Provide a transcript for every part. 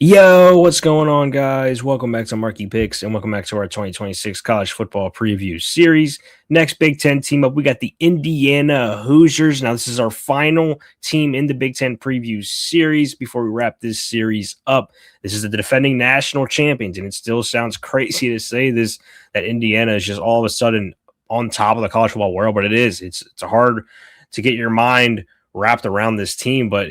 Yo, what's going on, guys? Welcome back to Marquee Picks and welcome back to our 2026 College Football Preview Series. Next Big Ten team up, we got the Indiana Hoosiers. Now, this is our final team in the Big Ten Preview Series. Before we wrap this series up, this is the defending national champions, and it still sounds crazy to say this, that Indiana is just all of a sudden on top of the college football world, but it is. It's hard to get your mind wrapped around this team, but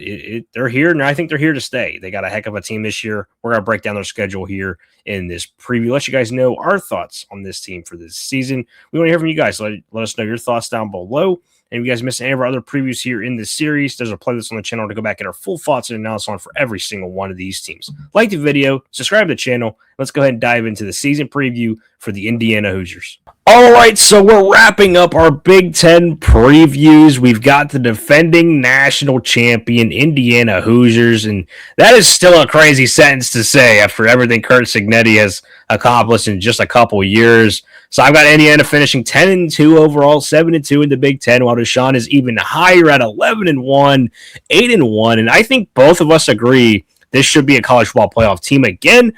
they're here, and I think they're here to stay. They got a heck of a team this year. We're going to break down their schedule here in this preview. Let you guys know our thoughts on this team for this season. We want to hear from you guys. Let us know your thoughts down below. And if you guys missed any of our other previews here in this series, there's a playlist on the channel to go back and get our full thoughts and analysis on for every single one of these teams. Like the video, subscribe to the channel. Let's go ahead and dive into the season preview for the Indiana Hoosiers. All right, so we're wrapping up our Big Ten previews. We've got the defending national champion Indiana Hoosiers, and that is still a crazy sentence to say after everything Curt Cignetti has accomplished in just a couple years. So I've got Indiana finishing 10-2 overall, 7-2 in the Big Ten, while Deshawn is even higher at 11-1, 8-1, and I think both of us agree this should be a college football playoff team again.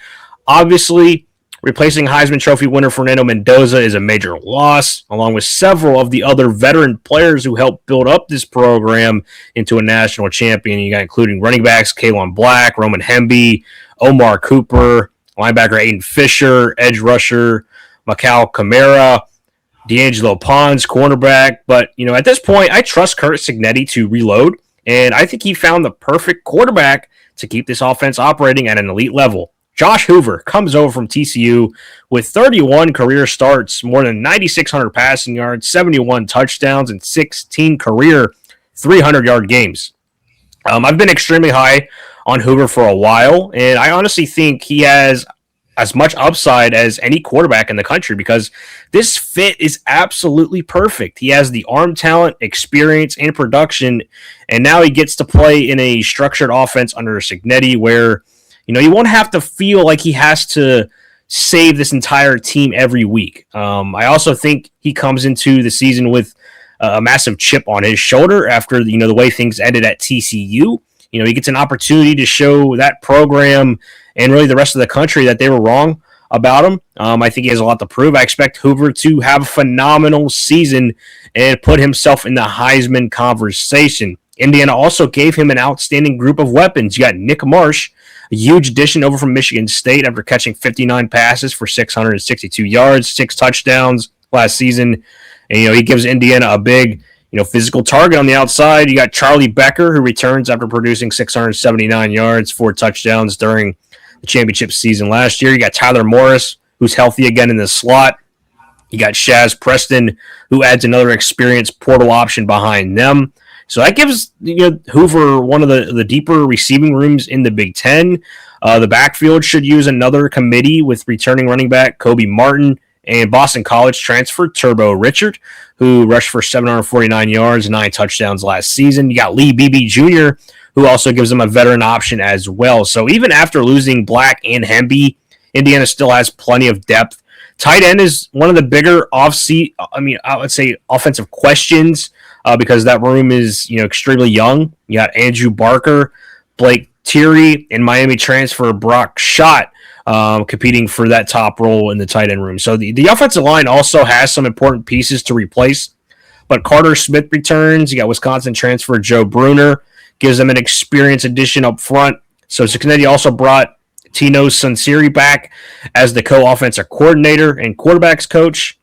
Obviously, replacing Heisman Trophy winner Fernando Mendoza is a major loss, along with several of the other veteran players who helped build up this program into a national champion. You got including running backs Kalen Black, Roman Hemby, Omar Cooper, linebacker Aiden Fisher, edge rusher Macau Kamara, D'Angelo Pons, cornerback. But, at this point, I trust Curt Cignetti to reload, and I think he found the perfect quarterback to keep this offense operating at an elite level. Josh Hoover comes over from TCU with 31 career starts, more than 9,600 passing yards, 71 touchdowns, and 16 career 300-yard games. I've been extremely high on Hoover for a while, and I honestly think he has as much upside as any quarterback in the country because this fit is absolutely perfect. He has the arm talent, experience, and production, and now he gets to play in a structured offense under Cignetti where you won't have to feel like he has to save this entire team every week. I also think he comes into the season with a massive chip on his shoulder after the way things ended at TCU. He gets an opportunity to show that program and really the rest of the country that they were wrong about him. I think he has a lot to prove. I expect Hoover to have a phenomenal season and put himself in the Heisman conversation. Indiana also gave him an outstanding group of weapons. You got Nick Marsh, a huge addition over from Michigan State after catching 59 passes for 662 yards, 6 touchdowns last season. And, he gives Indiana a big, physical target on the outside. You got Charlie Becker, who returns after producing 679 yards, 4 touchdowns during the championship season last year. You got Tyler Morris, who's healthy again in the slot. You got Shaz Preston, who adds another experienced portal option behind them. So that gives Hoover one of the deeper receiving rooms in the Big Ten. The backfield should use another committee with returning running back Kobe Martin and Boston College transfer Turbo Richard, who rushed for 749 yards and 9 touchdowns last season. You got Lee Beebe Jr., who also gives them a veteran option as well. So even after losing Black and Hemby, Indiana still has plenty of depth. Tight end is one of the bigger I would say offensive questions because that room is extremely young. You got Andrew Barker, Blake Thierry, and Miami transfer Brock Schott competing for that top role in the tight end room. So the offensive line also has some important pieces to replace. But Carter Smith returns. You got Wisconsin transfer Joe Bruner, gives them an experience addition up front. So Cignetti also brought Tino Sunseri back as the co-offensive coordinator and quarterbacks coach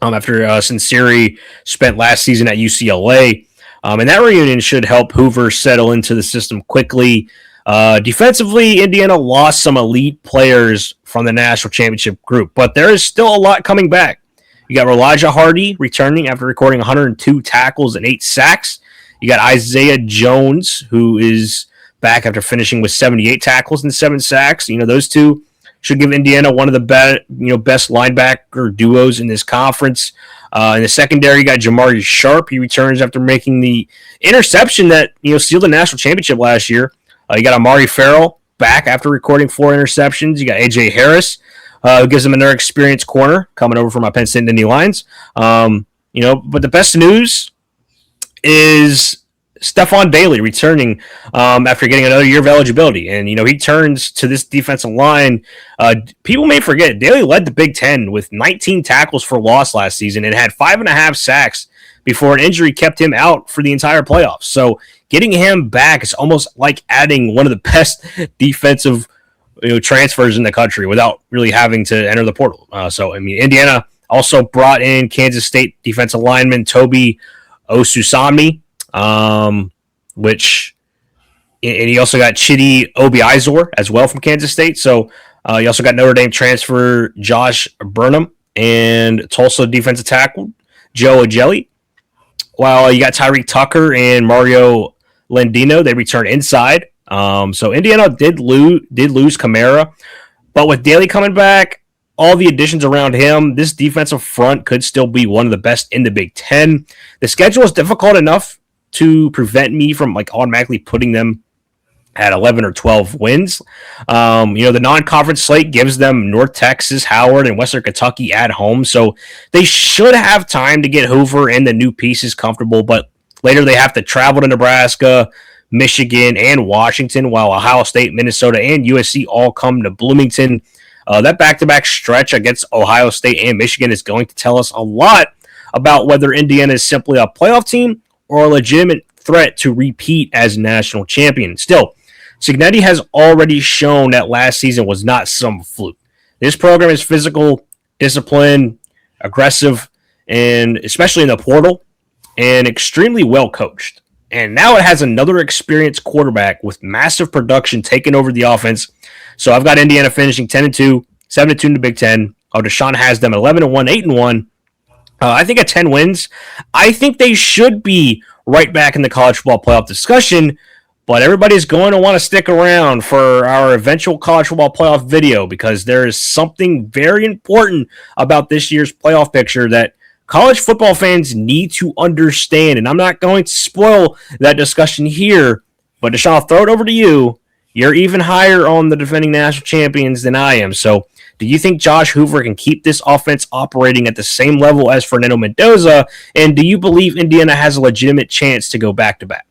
after Sunseri spent last season at UCLA. And that reunion should help Hoover settle into the system quickly. Defensively, Indiana lost some elite players from the national championship group, but there is still a lot coming back. You got Elijah Hardy returning after recording 102 tackles and 8 sacks. You got Isaiah Jones, who is back after finishing with 78 tackles and 7 sacks. Those two should give Indiana one of the best linebacker duos in this conference. In the secondary, you got Jamari Sharp. He returns after making the interception that sealed the national championship last year. You got Amari Farrell back after recording 4 interceptions. You got AJ Harris, who gives them another experienced corner coming over from my Penn State Nittany Lions. But the best news is Stephon Bailey returning after getting another year of eligibility. And, he turns to this defensive line. People may forget, Daly led the Big Ten with 19 tackles for loss last season and had 5.5 sacks before an injury kept him out for the entire playoffs. So getting him back is almost like adding one of the best defensive transfers in the country without really having to enter the portal. Indiana also brought in Kansas State defensive lineman Toby Osusami, which, and he also got Chidi Obiizor as well from Kansas State. So you also got Notre Dame transfer Josh Burnham and Tulsa defensive tackle Joe Ajelli. While you got Tyreek Tucker and Mario Landino, they return inside. So Indiana did lose Kamara, but with Daly coming back, all the additions around him, this defensive front could still be one of the best in the Big Ten. The schedule is difficult enough to prevent me from automatically putting them at 11 or 12 wins. The non-conference slate gives them North Texas, Howard, and Western Kentucky at home, so they should have time to get Hoover and the new pieces comfortable, but later they have to travel to Nebraska, Michigan, and Washington, while Ohio State, Minnesota, and USC all come to Bloomington. That back-to-back stretch against Ohio State and Michigan is going to tell us a lot about whether Indiana is simply a playoff team or a legitimate threat to repeat as national champion. Still, Cignetti has already shown that last season was not some fluke. This program is physical, disciplined, aggressive, and especially in the portal, and extremely well coached. And now it has another experienced quarterback with massive production taking over the offense. So I've got Indiana finishing 10-2, 7-2 in the Big Ten. Deshaun has them 11-1, 8-1. I think at 10 wins, I think they should be right back in the college football playoff discussion. But everybody's going to want to stick around for our eventual college football playoff video because there is something very important about this year's playoff picture that college football fans need to understand. And I'm not going to spoil that discussion here, but Deshaun, I'll throw it over to you. You're even higher on the defending national champions than I am. So do you think Josh Hoover can keep this offense operating at the same level as Fernando Mendoza? And do you believe Indiana has a legitimate chance to go back-to-back?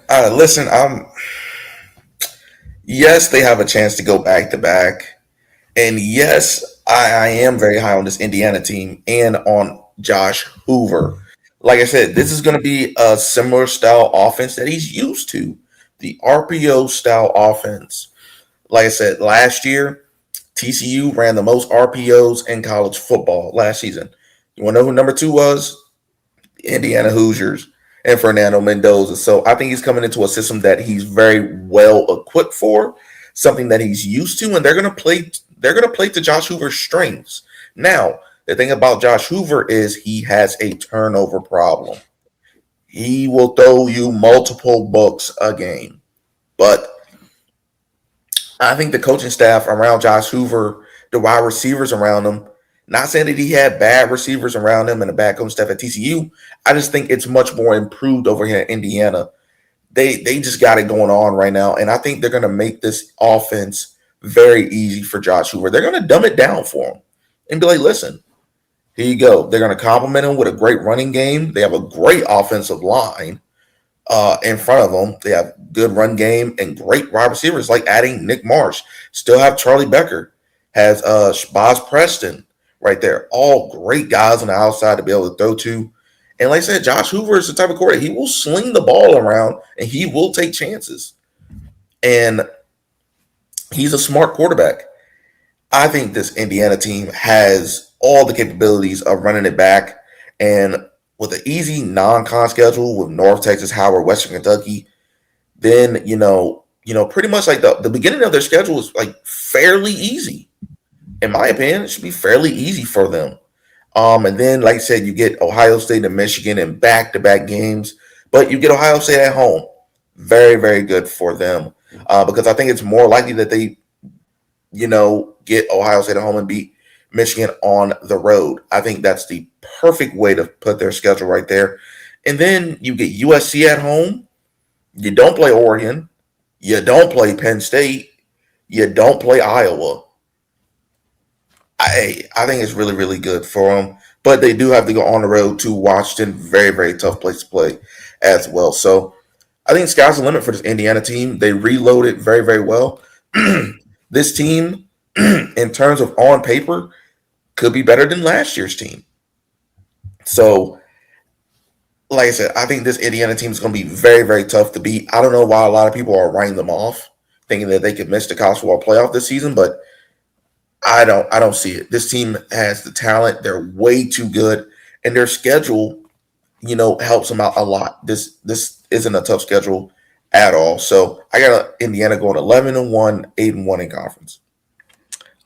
Listen, yes, they have a chance to go back-to-back. And yes, I am very high on this Indiana team and on Josh Hoover. Like I said, this is going to be a similar style offense that he's used to, the RPO style offense. Like I said, last year, TCU ran the most RPOs in college football last season. You want to know who number 2 was? The Indiana Hoosiers and Fernando Mendoza. So I think he's coming into a system that he's very well equipped for, something that he's used to, and they're going to play to Josh Hoover's strengths. Now, the thing about Josh Hoover is he has a turnover problem. He will throw you multiple books a game. But I think the coaching staff around Josh Hoover, the wide receivers around him, not saying that he had bad receivers around him and a bad coaching staff at TCU. I just think it's much more improved over here in Indiana. They just got it going on right now. And I think they're going to make this offense very easy for Josh Hoover. They're going to dumb it down for him and be like, listen, here you go. They're going to compliment him with a great running game. They have a great offensive line in front of them. They have good run game and great wide receivers like adding Nick Marsh. Still have Charlie Becker. Has Shabazz Preston right there. All great guys on the outside to be able to throw to. And like I said, Josh Hoover is the type of quarterback. He will sling the ball around and he will take chances. And he's a smart quarterback. I think this Indiana team has all the capabilities of running it back. And with an easy non-con schedule with North Texas, Howard, Western Kentucky, then, pretty much like the beginning of their schedule is like fairly easy. In my opinion, it should be fairly easy for them. And then, like I said, you get Ohio State and Michigan in back-to-back games, but you get Ohio State at home. Very, very good for them because I think it's more likely that they, get Ohio State at home and beat Michigan on the road. I think that's the perfect way to put their schedule right there. And then you get USC at home. You don't play Oregon. You don't play Penn State. You don't play Iowa. I think it's really, really good for them. but they do have to go on the road to Washington. Very, very tough place to play as well. So I think sky's the limit for this Indiana team. They reloaded very, very well. This team, in terms of on paper, could be better than last year's team. So, like I said, I think this Indiana team is going to be very, very tough to beat. I don't know why a lot of people are writing them off, thinking that they could miss the college football playoff this season, but I don't see it. This team has the talent. They're way too good, and their schedule, helps them out a lot. This isn't a tough schedule at all. So I got Indiana going 11-1, 8-1 in conference.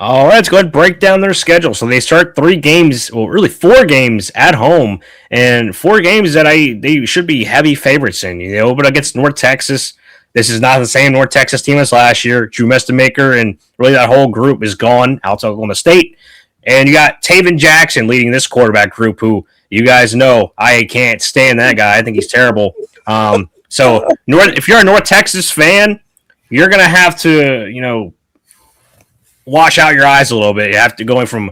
All right, let's go ahead and break down their schedule. So they start 3 games, well, really 4 games at home, and 4 games that they should be heavy favorites in. They open against North Texas. This is not the same North Texas team as last year. Drew Mestamaker and really that whole group is gone outside of Oklahoma State. And you got Taven Jackson leading this quarterback group, who you guys know I can't stand that guy. I think he's terrible. So if you're a North Texas fan, you're going to have to, wash out your eyes a little bit. You have to go in from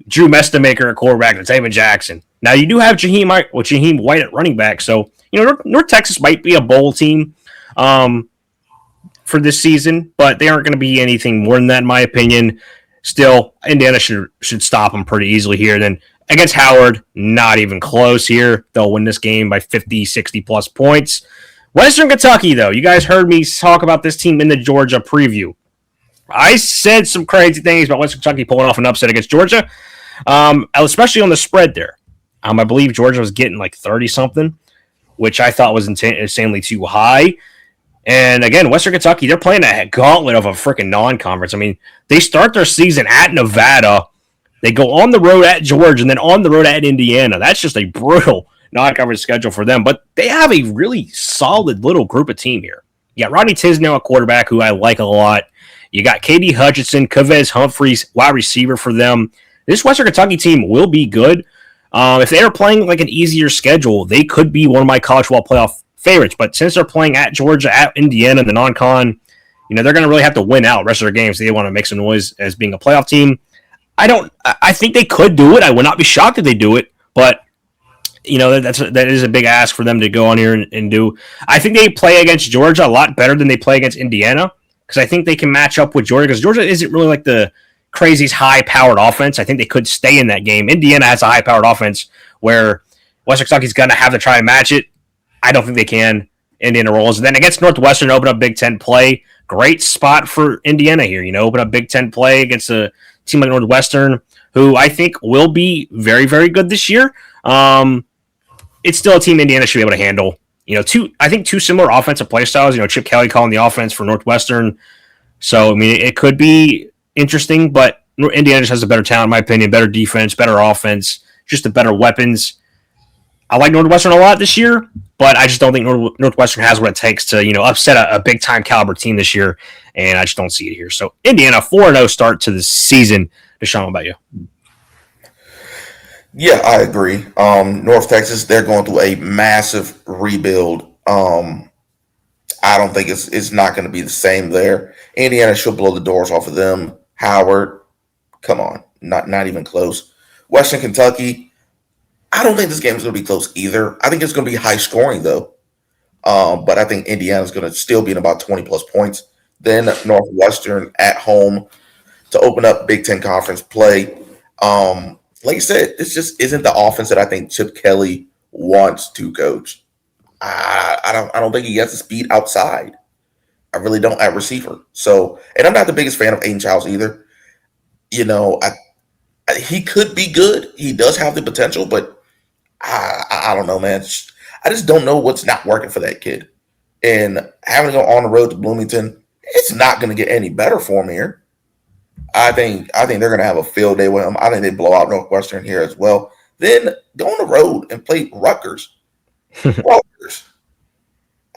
Drew Mestamaker at quarterback to Taven Jackson. Now, you do have Jaheim White at running back. So, North Texas might be a bowl team for this season, but they aren't going to be anything more than that, in my opinion. Still, Indiana should stop them pretty easily here. Then against Howard, not even close here. They'll win this game by 50, 60-plus points. Western Kentucky, though. You guys heard me talk about this team in the Georgia preview. I said some crazy things about Western Kentucky pulling off an upset against Georgia, especially on the spread there. I believe Georgia was getting like 30-something, which I thought was insanely too high. And again, Western Kentucky, they're playing a gauntlet of a freaking non-conference. They start their season at Nevada. They go on the road at Georgia and then on the road at Indiana. That's just a brutal non-conference schedule for them. But they have a really solid little group of team here. You got Rodney Tisdale, a quarterback who I like a lot. You got K.D. Hutchinson, Kavez Humphreys, wide receiver for them. This Western Kentucky team will be good. If they are playing like an easier schedule, they could be one of my college football playoff favorites. But since they're playing at Georgia, at Indiana, the non-con, they're going to really have to win out the rest of their games. They want to make some noise as being a playoff team. I think they could do it. I would not be shocked if they do it. But, that is a big ask for them to go on here and do. I think they play against Georgia a lot better than they play against Indiana, because I think they can match up with Georgia, because Georgia isn't really like the crazy high-powered offense. I think they could stay in that game. Indiana has a high-powered offense where Western Kentucky's going to have to try and match it. I don't think they can. Indiana rolls. And then against Northwestern, open up Big Ten play. Great spot for Indiana here. Open up Big Ten play against a team like Northwestern, who I think will be very, very good this year. It's still a team Indiana should be able to handle. Two similar offensive play styles. Chip Kelly calling the offense for Northwestern. So, it could be interesting, but Indiana just has a better talent, in my opinion, better defense, better offense, just the better weapons. I like Northwestern a lot this year, but I just don't think Northwestern has what it takes to, upset a big-time caliber team this year, and I just don't see it here. So, Indiana, 4-0 start to the season. Deshawn, what about you? Yeah, I agree. North Texas, they're going through a massive rebuild. I don't think it's not going to be the same there. Indiana should blow the doors off of them. Howard, come on, not even close. Western Kentucky, I don't think this game is going to be close either. I think it's going to be high scoring though. But I think Indiana's going to still be in about 20-plus points. Then Northwestern at home to open up Big Ten Conference play. Like I said, this just isn't the offense that I think Chip Kelly wants to coach. I don't think he has the speed outside. I really don't at receiver. So, and I'm not the biggest fan of Aiden Childs either. He could be good. He does have the potential, but I don't know, man. I just don't know what's not working for that kid. And having to go on the road to Bloomington, it's not going to get any better for him here. I think they're going to have a field day with him. I think they blow out Northwestern here as well. Then go on the road and play Rutgers. Rutgers.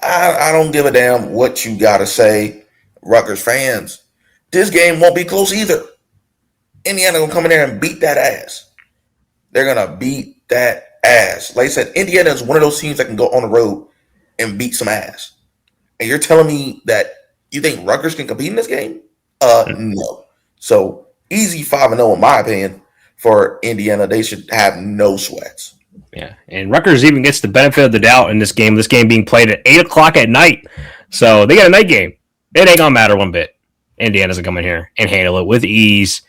I don't give a damn what you got to say, Rutgers fans. This game won't be close either. Indiana going to come in there and beat that ass. They're going to beat that ass. Like I said, Indiana is one of those teams that can go on the road and beat some ass. And you're telling me that you think Rutgers can compete in this game? No. So, easy 5-0 in my opinion for Indiana. They should have no sweats. Yeah, and Rutgers even gets the benefit of the doubt in this game. This game being played at 8 o'clock at night, so they got a night game. It ain't gonna matter one bit. Indiana's gonna come in here and handle it with ease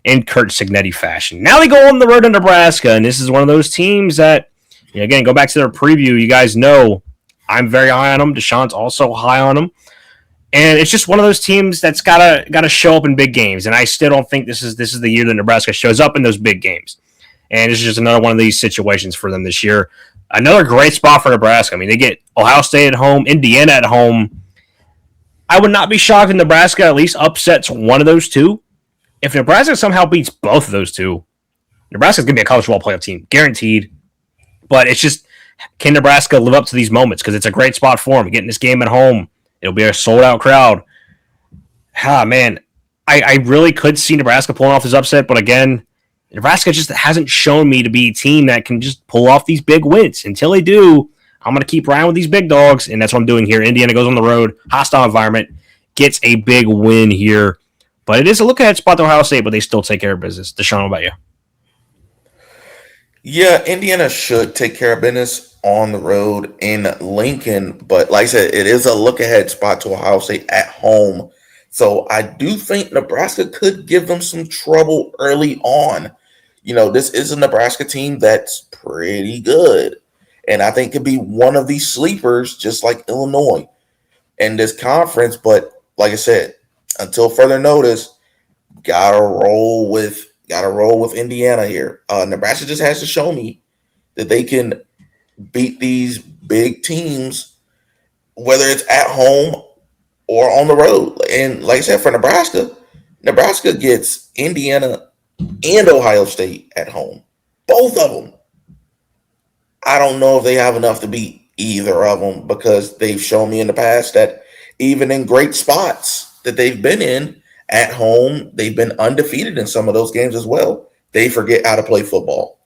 in Kurt Signetti fashion. Now they go on the road to Nebraska, and this is one of those teams that, again, go back to their preview. You guys know I'm very high on them. Deshaun's also high on them, and it's just one of those teams that's gotta show up in big games. And I still don't think this is the year that Nebraska shows up in those big games. And it's just another one of these situations for them this year. Another great spot for Nebraska. I mean, they get Ohio State at home, Indiana at home. I would not be shocked if Nebraska at least upsets one of those two. If Nebraska somehow beats both of those two, Nebraska's going to be a college football playoff team, guaranteed. But it's just, can Nebraska live up to these moments? Because it's a great spot for them. Getting this game at home, it'll be a sold-out crowd. Man, I really could see Nebraska pulling off this upset, but again, Nebraska just hasn't shown me to be a team that can just pull off these big wins. Until they do, I'm going to keep riding with these big dogs, and that's what I'm doing here. Indiana goes on the road, hostile environment, gets a big win here. But it is a look-ahead spot to Ohio State, but they still take care of business. Deshaun, what about you? Yeah, Indiana should take care of business on the road in Lincoln, but like I said, it is a look-ahead spot to Ohio State at home. So I do think Nebraska could give them some trouble early on. This is a Nebraska team that's pretty good. And I think could be one of these sleepers, just like Illinois in this conference. But like I said, until further notice, gotta roll with Indiana here. Nebraska just has to show me that they can beat these big teams, whether it's at home or on the road. And like I said, for Nebraska gets Indiana and Ohio State at home. Both of them. I don't know if they have enough to beat either of them, because they've shown me in the past that even in great spots that they've been in at home, they've been undefeated in some of those games as well. They forget how to play football.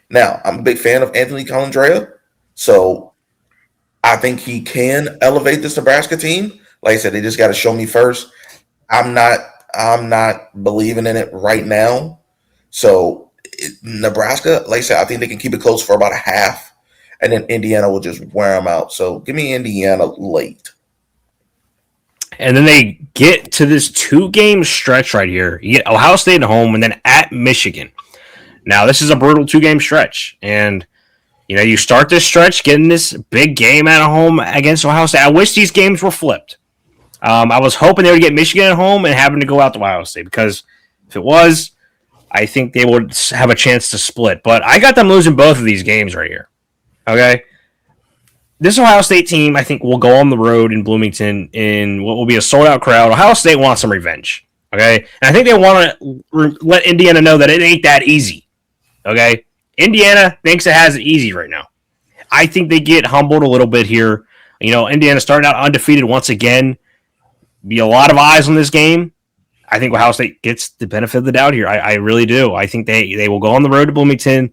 Now, I'm a big fan of Anthony Colandrea, so I think he can elevate this Nebraska team. Like I said, they just got to show me first. I'm not believing in it right now. So Nebraska, like I said, I think they can keep it close for about a half, and then Indiana will just wear them out. So give me Indiana late. And then they get to this 2-game stretch right here. You get Ohio State at home and then at Michigan. Now, this is a brutal 2-game stretch. And, you start this stretch getting this big game at home against Ohio State. I wish these games were flipped. I was hoping they would get Michigan at home and having to go out to Ohio State, because if it was, I think they would have a chance to split. But I got them losing both of these games right here. Okay? This Ohio State team, I think, will go on the road in Bloomington in what will be a sold-out crowd. Ohio State wants some revenge. Okay? And I think they want to let Indiana know that it ain't that easy. Okay? Indiana thinks it has it easy right now. I think they get humbled a little bit here. Indiana starting out undefeated once again. Be a lot of eyes on this game. I think Ohio State gets the benefit of the doubt here. I really do. I think they will go on the road to Bloomington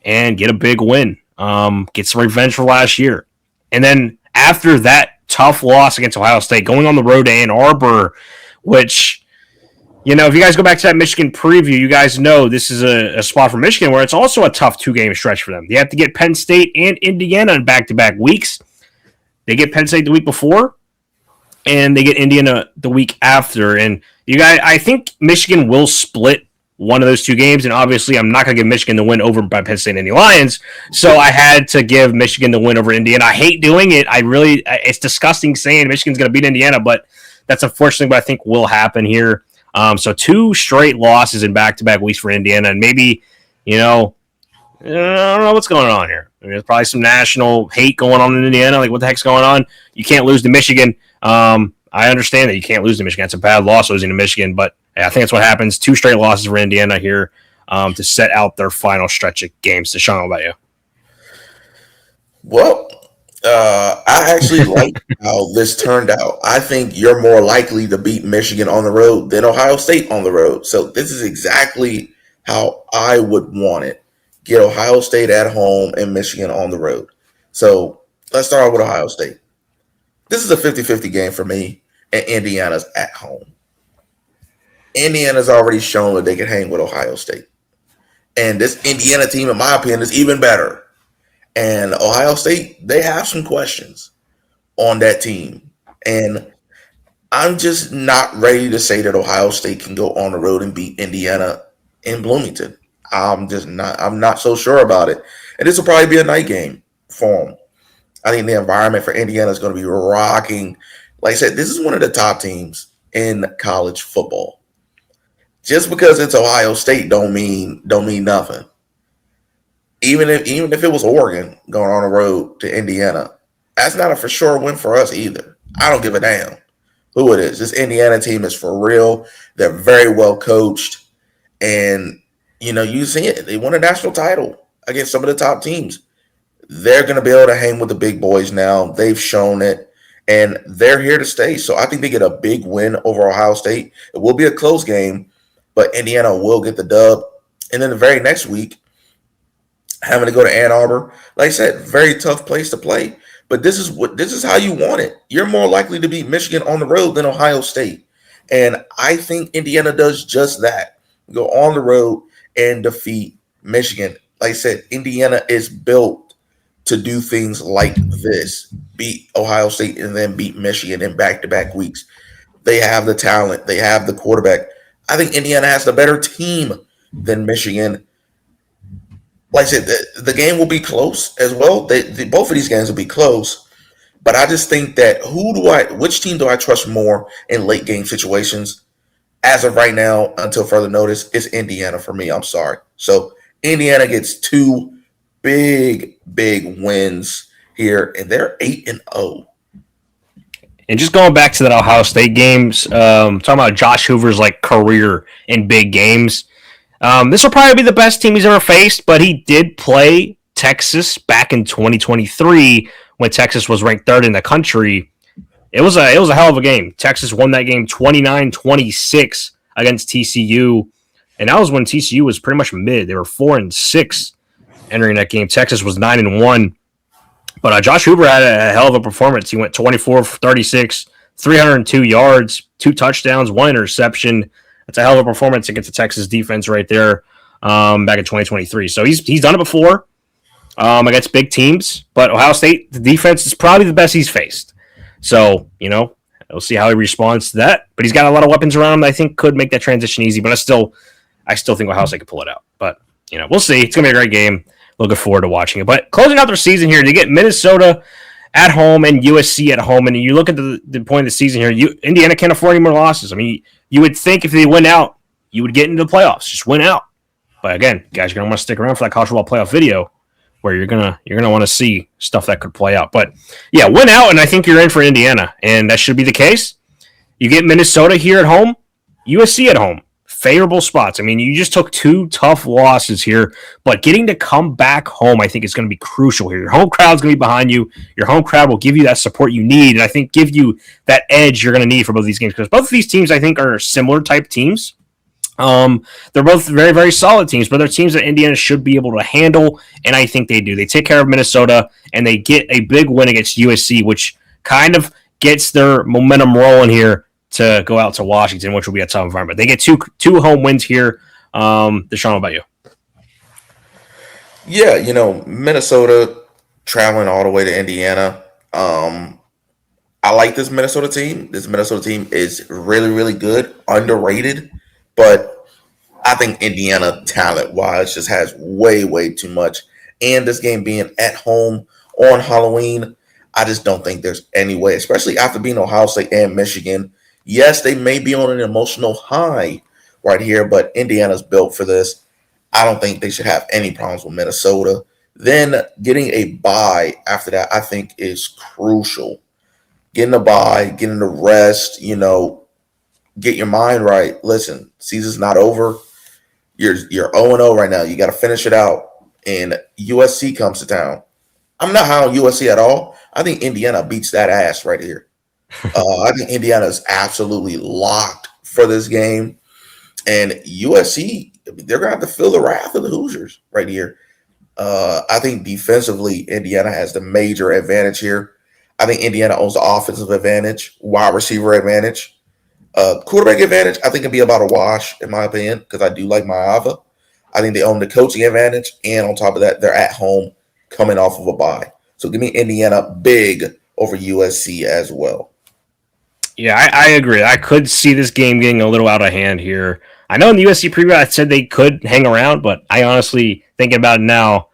and get a big win. Get some revenge for last year. And then after that tough loss against Ohio State, going on the road to Ann Arbor, which, if you guys go back to that Michigan preview, you guys know this is a spot for Michigan where it's also a tough 2-game stretch for them. They have to get Penn State and Indiana in back-to-back weeks. They get Penn State the week before, and they get Indiana the week after. And I think Michigan will split one of those 2 games, and obviously I'm not going to give Michigan the win over by Penn State and the Lions, so I had to give Michigan the win over Indiana. I hate doing it. It's disgusting saying Michigan's going to beat Indiana, but that's unfortunately what I think will happen here. So 2 straight losses in back-to-back weeks for Indiana, and maybe, I don't know what's going on here. There's probably some national hate going on in Indiana. Like, what the heck's going on? You can't lose to Michigan. I understand that you can't lose to Michigan. It's a bad loss losing to Michigan, but I think that's what happens. 2 straight losses for Indiana here to set out their final stretch of games. Deshaun, what about you? Well, I actually like how this turned out. I think you're more likely to beat Michigan on the road than Ohio State on the road. So this is exactly how I would want it. Get Ohio State at home and Michigan on the road. So let's start with Ohio State. This is a 50-50 game for me, and Indiana's at home. Indiana's already shown that they can hang with Ohio State. And this Indiana team, in my opinion, is even better. And Ohio State, they have some questions on that team. And I'm just not ready to say that Ohio State can go on the road and beat Indiana in Bloomington. I'm not so sure about it. And this will probably be a night game for them. I think the environment for Indiana is going to be rocking. Like I said, this is one of the top teams in college football. Just because it's Ohio State don't mean nothing. Even if it was Oregon going on the road to Indiana, that's not a for sure win for us either. I don't give a damn who it is. This Indiana team is for real. They're very well coached, and you see it. They won a national title against some of the top teams. They're going to be able to hang with the big boys now. They've shown it, and they're here to stay. So I think they get a big win over Ohio State. It will be a close game, but Indiana will get the dub. And then the very next week, having to go to Ann Arbor, like I said, very tough place to play. But this is how you want it. You're more likely to beat Michigan on the road than Ohio State. And I think Indiana does just that. Go on the road and defeat Michigan. Like I said, Indiana is built to do things like this. Beat Ohio State and then beat Michigan in back-to-back weeks. They have the talent. They have the quarterback. I think Indiana has the better team than Michigan. Like I said, the game will be close as well. Both of these games will be close. But I just think that which team do I trust more in late game situations? As of right now, until further notice, it's Indiana for me. I'm sorry. So Indiana gets two big wins here, and they're 8-0. And just going back to that Ohio State games, talking about Josh Hoover's career in big games. This will probably be the best team he's ever faced, but he did play Texas back in 2023 when Texas was ranked third in the country. It was a hell of a game. Texas won that game 29-26 against TCU, and that was when TCU was pretty much mid. They were 4-6 entering that game. Texas was 9-1. But Josh Hoover had a hell of a performance. He went 24 for 36, 302 yards, 2 touchdowns, 1 interception. That's a hell of a performance against the Texas defense right there back in 2023. So he's done it before against big teams. But Ohio State, the defense is probably the best he's faced. So, we'll see how he responds to that. But he's got a lot of weapons around him that I think could make that transition easy. But I still think Ohio State could pull it out. But, we'll see. It's going to be a great game. Looking forward to watching it. But closing out their season here, they get Minnesota at home and USC at home. And you look at the point of the season here, Indiana can't afford any more losses. I mean, you would think if they win out, you would get into the playoffs. Just win out. But again, guys, you're going to want to stick around for that college football playoff video where you're gonna want to see stuff that could play out. But yeah, win out, and I think you're in for Indiana, and that should be the case. You get Minnesota here at home, USC at home. Favorable spots. I mean, you just took 2 tough losses here, but getting to come back home, I think, is going to be crucial here. Your home crowd's going to be behind you. Your home crowd will give you that support you need, and I think give you that edge you're going to need for both of these games, because both of these teams, I think, are similar type teams. They're both very, very solid teams, but they're teams that Indiana should be able to handle, and I think they do. They take care of Minnesota, and they get a big win against USC, which kind of gets their momentum rolling here to go out to Washington, which will be a tough environment. They get two home wins here. Deshawn, what about you? Yeah, Minnesota traveling all the way to Indiana. I like this Minnesota team. This Minnesota team is really, really good, underrated, but I think Indiana, talent-wise, just has way, way too much. And this game being at home on Halloween, I just don't think there's any way, especially after being Ohio State and Michigan. Yes, they may be on an emotional high right here, but Indiana's built for this. I don't think they should have any problems with Minnesota. Then getting a bye after that, I think, is crucial. Getting a bye, getting the rest, get your mind right. Listen, season's not over. You're 0-0 right now. You got to finish it out. And USC comes to town. I'm not high on USC at all. I think Indiana beats that ass right here. I think Indiana is absolutely locked for this game. And USC, they're going to have to feel the wrath of the Hoosiers right here. I think defensively, Indiana has the major advantage here. I think Indiana owns the offensive advantage, wide receiver advantage. Quarterback advantage, I think, can be about a wash, in my opinion, because I do like Maava. I think they own the coaching advantage, and on top of that, they're at home coming off of a bye. So give me Indiana big over USC as well. Yeah, I agree. I could see this game getting a little out of hand here. I know in the USC preview I said they could hang around, but I honestly, thinking about it now,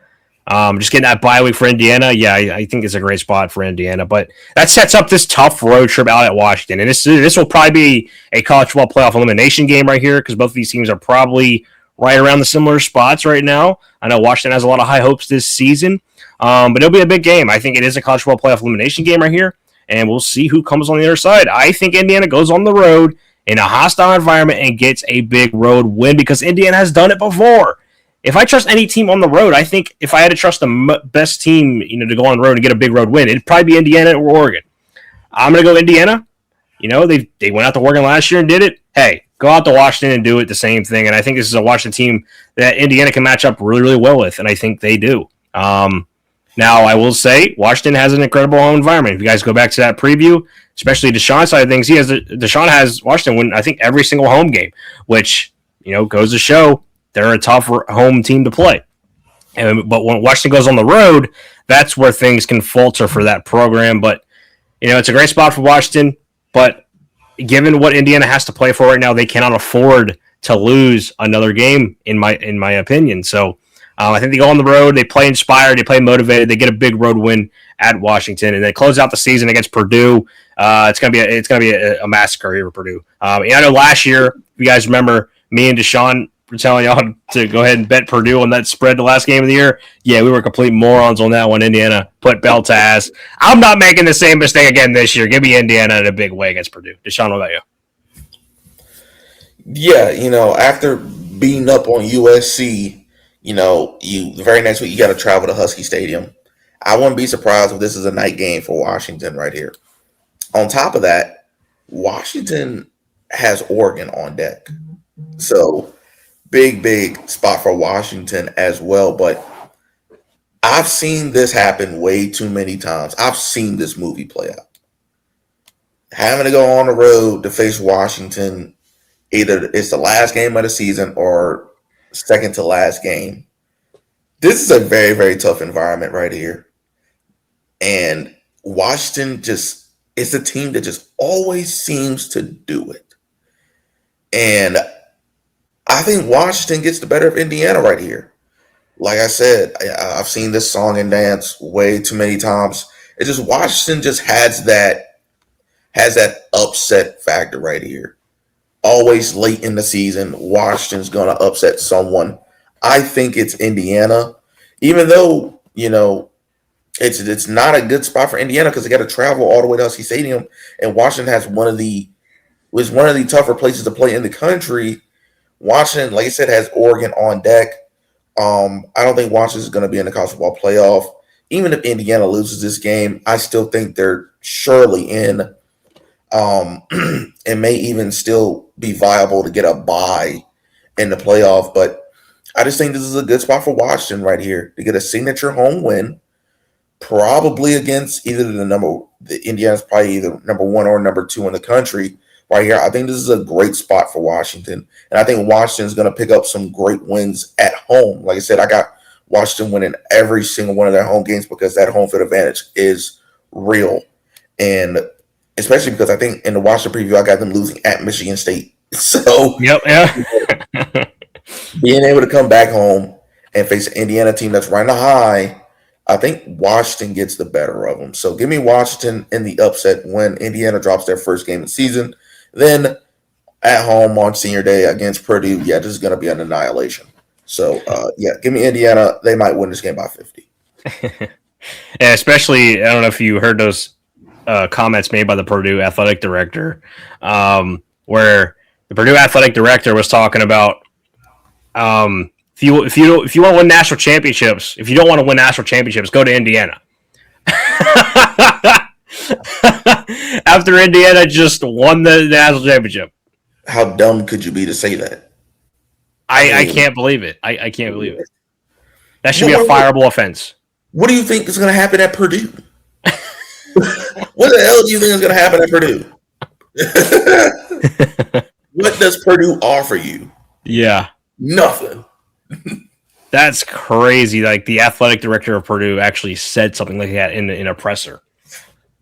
just getting that bye week for Indiana, yeah, I think it's a great spot for Indiana. But that sets up this tough road trip out at Washington, and this will probably be a college football playoff elimination game right here because both of these teams are probably right around the similar spots right now. I know Washington has a lot of high hopes this season, but it'll be a big game. I think it is a college football playoff elimination game right here, and we'll see who comes on the other side. I think Indiana goes on the road in a hostile environment and gets a big road win because Indiana has done it before. If I trust any team on the road, I think if I had to trust the best team, to go on the road and get a big road win, it'd probably be Indiana or Oregon. I'm going to go Indiana. They went out to Oregon last year and did it. Hey, go out to Washington and do it the same thing. And I think this is a Washington team that Indiana can match up really, really well with, and I think they do. Now, I will say Washington has an incredible home environment. If you guys go back to that preview, especially Deshaun's side of things, Deshaun has Washington win, I think, every single home game, which, goes to show they're a tough home team to play. But when Washington goes on the road, that's where things can falter for that program. But, it's a great spot for Washington. But given what Indiana has to play for right now, they cannot afford to lose another game, in my opinion. So I think they go on the road, they play inspired, they play motivated, they get a big road win at Washington, and they close out the season against Purdue. It's gonna be a massacre here with Purdue. I know last year, if you guys remember, me and Deshaun were telling y'all to go ahead and bet Purdue on that spread the last game of the year. Yeah, we were complete morons on that one. Indiana put bell to ass. I'm not making the same mistake again this year. Give me Indiana in a big way against Purdue. Deshaun, what about you? Yeah, after beating up on USC, the very next week you got to travel to Husky Stadium. I wouldn't be surprised if this is a night game for Washington right here. On top of that, Washington has Oregon on deck. So big spot for Washington as well. But I've seen this happen way too many times. I've seen this movie play out. Having to go on the road to face Washington, either it's the last game of the season or second to last game. This is a very, very tough environment right here. And Washington it's a team that just always seems to do it. And I think Washington gets the better of Indiana right here. Like I said, I've seen this song and dance way too many times. It just Washington just has that upset factor right here. Always late in the season, Washington's going to upset someone. I think it's Indiana, even though, it's not a good spot for Indiana because they got to travel all the way to Husky Stadium, and Washington has one of the tougher places to play in the country. Washington, like I said, has Oregon on deck. I don't think Washington is going to be in the college football playoff. Even if Indiana loses this game, I still think they're surely in. It may even still be viable to get a bye in the playoff, but I just think this is a good spot for Washington right here to get a signature home win, probably against either the Indiana's probably either number 1 or number 2 in the country right here. I think this is a great spot for Washington, and I think Washington's going to pick up some great wins at home. Like I said, I got Washington winning every single one of their home games because that home field advantage is real, and especially because I think in the Washington preview, I got them losing at Michigan State. So, being able to come back home and face an Indiana team that's riding a high, I think Washington gets the better of them. So, give me Washington in the upset when Indiana drops their first game of the season. Then, at home on senior day against Purdue, this is going to be an annihilation. So, give me Indiana. They might win this game by 50. Yeah, especially, I don't know if you heard those comments made by the Purdue athletic director, where the Purdue athletic director was talking about if you want to win national championships, if you don't want to win national championships, go to Indiana. After Indiana just won the national championship. How dumb could you be to say that? I can't believe it. I can't believe it. That should be a fireable offense. What do you think is going to happen at Purdue? What the hell do you think is going to happen at Purdue? What does Purdue offer you? Yeah. Nothing. That's crazy. Like the athletic director of Purdue actually said something like that in a presser.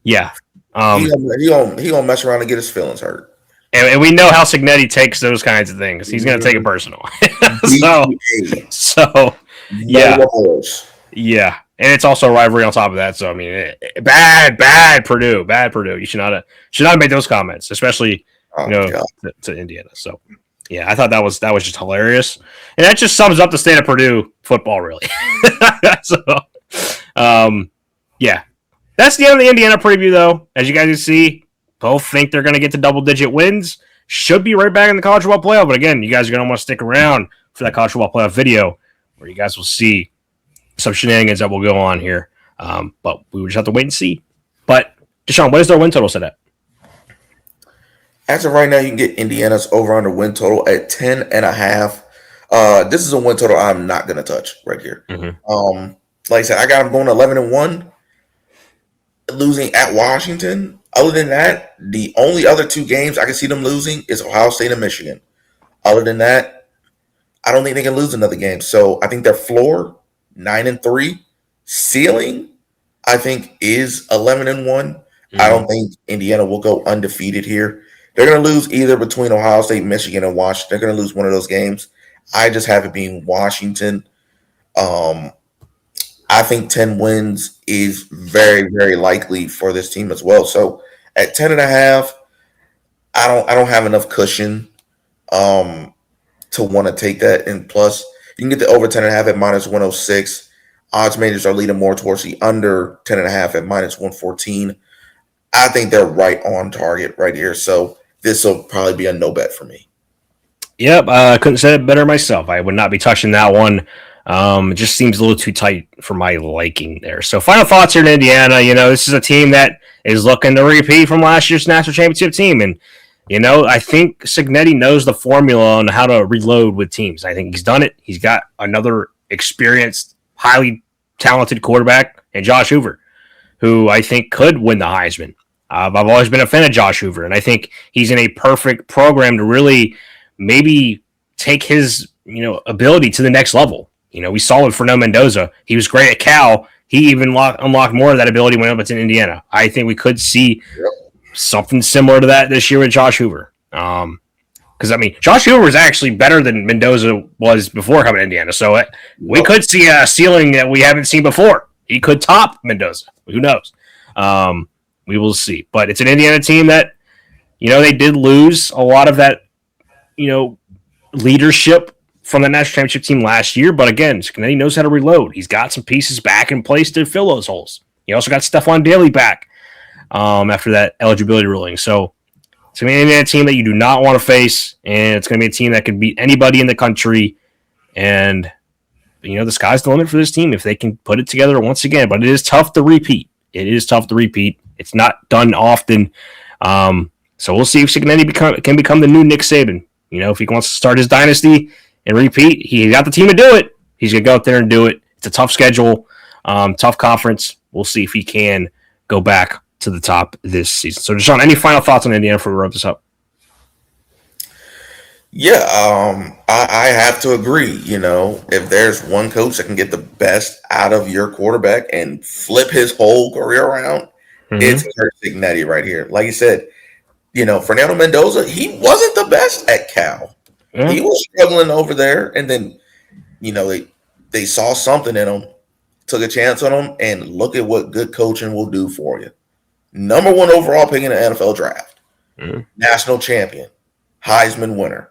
Yeah. He gonna mess around and get his feelings hurt. And we know how Cignetti takes those kinds of things. He's going to take it personal. so yeah. Yeah. And it's also a rivalry on top of that. So, I mean, bad Purdue. You should not have made those comments, especially, to Indiana. So, yeah, I thought that was just hilarious. And that just sums up the state of Purdue football, really. So, yeah. That's the end of the Indiana preview, though. As you guys can see, both think they're going to get to double-digit wins. Should be right back in the college football playoff. But again, you guys are going to want to stick around for that college football playoff video where you guys will see some shenanigans that will go on here. But we would just have to wait and see. But, Deshaun, what is their win total set at? As of right now, you can get Indiana's over-under win total at 10.5. This is a win total I'm not going to touch right here. Mm-hmm. Like I said, I got them going 11-1, losing at Washington. Other than that, the only other two games I can see them losing is Ohio State and Michigan. Other than that, I don't think they can lose another game. So I think their floor, 9-3, ceiling, I think, is 11-1. Mm-hmm. I don't think Indiana will go undefeated here. They're going to lose either between Ohio State, Michigan, and Washington. They're going to lose one of those games. I just have it being Washington. I think 10 wins is very, very likely for this team as well. So at 10.5, I don't have enough cushion to want to take that. And plus, you can get the over 10.5 at -106. Odds makers are leading more towards the under 10.5 at -114. I think they're right on target right here. So this will probably be a no bet for me. Yep, I couldn't say it better myself. I would not be touching that one. It just seems a little too tight for my liking there. So final thoughts here in Indiana. This is a team that is looking to repeat from last year's national championship team. And, I think Cignetti knows the formula on how to reload with teams. I think he's done it. He's got another experienced, highly talented quarterback in Josh Hoover, who I think could win the Heisman. I've always been a fan of Josh Hoover, and I think he's in a perfect program to really maybe take his, ability to the next level. We saw with Fernando Mendoza. He was great at Cal. He even unlocked more of that ability when he went to Indiana. I think we could see something similar to that this year with Josh Hoover. Because, Josh Hoover is actually better than Mendoza was before coming to Indiana. So we could see a ceiling that we haven't seen before. He could top Mendoza. Who knows? We will see. But it's an Indiana team that, they did lose a lot of that, leadership from the national championship team last year. But again, Cignetti knows how to reload. He's got some pieces back in place to fill those holes. He also got Stephon Daly back after that eligibility ruling. So it's going to be a team that you do not want to face, and it's going to be a team that can beat anybody in the country. And, the sky's the limit for this team if they can put it together once again. But it is tough to repeat. It's not done often. So we'll see if Cignetti can become the new Nick Saban. If he wants to start his dynasty and repeat, he got the team to do it. He's going to go out there and do it. It's a tough schedule, tough conference. We'll see if he can go back to the top this season. So, Deshaun, any final thoughts on Indiana before we wrap this up? Yeah, I have to agree. If there's one coach that can get the best out of your quarterback and flip his whole career around, it's Curt Cignetti right here. Like you said, Fernando Mendoza, he wasn't the best at Cal. Yeah. He was struggling over there, and then, they saw something in him, took a chance on him, and look at what good coaching will do for you. Number 1 overall pick in the NFL draft, national champion, Heisman winner.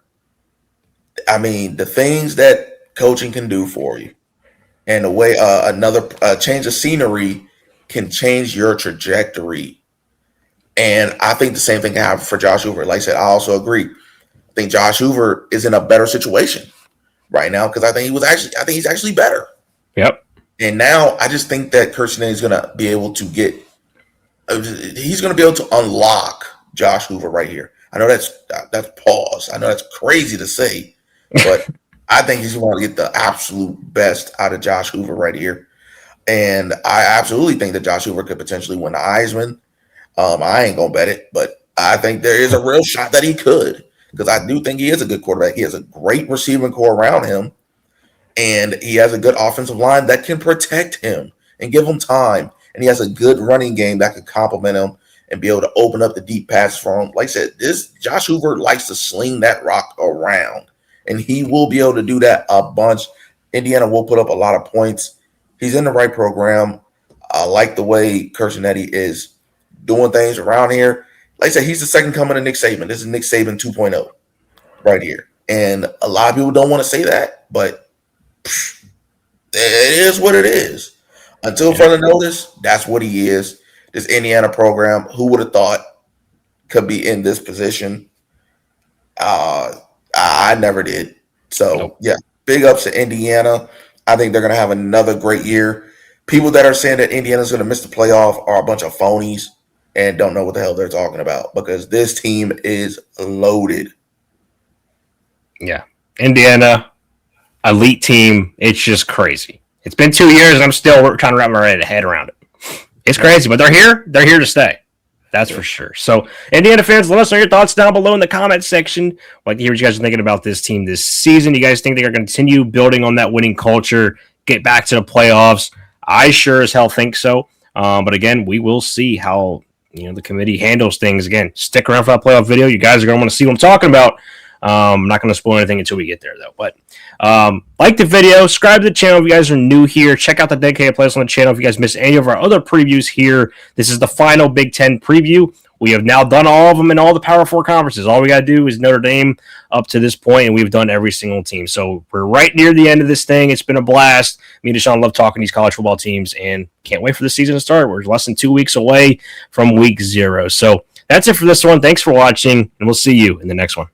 The things that coaching can do for you, and the way another change of scenery can change your trajectory. And I think the same thing can happen for Josh Hoover. Like I said, I also agree. I think Josh Hoover is in a better situation right now because I think he's actually better. Yep. And now I just think that Curt Cignetti is going to be able to he's going to be able to unlock Josh Hoover right here. I know that's pause. I know that's crazy to say, but I think he's going to get the absolute best out of Josh Hoover right here. And I absolutely think that Josh Hoover could potentially win the Heisman. I ain't going to bet it, but I think there is a real shot that he could because I do think he is a good quarterback. He has a great receiving core around him. And he has a good offensive line that can protect him and give him time. And he has a good running game that could complement him and be able to open up the deep passes for him. Like I said, this Josh Hoover likes to sling that rock around, and he will be able to do that a bunch. Indiana will put up a lot of points. He's in the right program. I like the way Kirschnetti is doing things around here. Like I said, he's the second coming of Nick Saban. This is Nick Saban 2.0 right here. And a lot of people don't want to say that, but it is what it is. Until further notice, that's what he is. This Indiana program, who would have thought could be in this position? I never did. So, yeah, big ups to Indiana. I think they're going to have another great year. People that are saying that Indiana's going to miss the playoff are a bunch of phonies and don't know what the hell they're talking about, because this team is loaded. Yeah. Indiana, elite team. It's just crazy. It's been 2 years, and I'm still trying to wrap my head around it. It's crazy, but they're here. They're here to stay. That's for sure. So, Indiana fans, let us know your thoughts down below in the comment section. I'd like to hear what you guys are thinking about this team this season. You guys think they're going to continue building on that winning culture, get back to the playoffs? I sure as hell think so. But again, we will see how the committee handles things. Again, stick around for that playoff video. You guys are going to want to see what I'm talking about. I'm not going to spoil anything until we get there, though. But like the video, subscribe to the channel if you guys are new here. Check out the dedicated playlist on the channel if you guys missed any of our other previews here. This is the final Big Ten preview. We have now done all of them in all the Power 4 conferences. All we got to do is Notre Dame up to this point, and we've done every single team. So we're right near the end of this thing. It's been a blast. Me and Deshawn love talking these college football teams, and can't wait for the season to start. We're less than 2 weeks away from week 0. So that's it for this one. Thanks for watching, and we'll see you in the next one.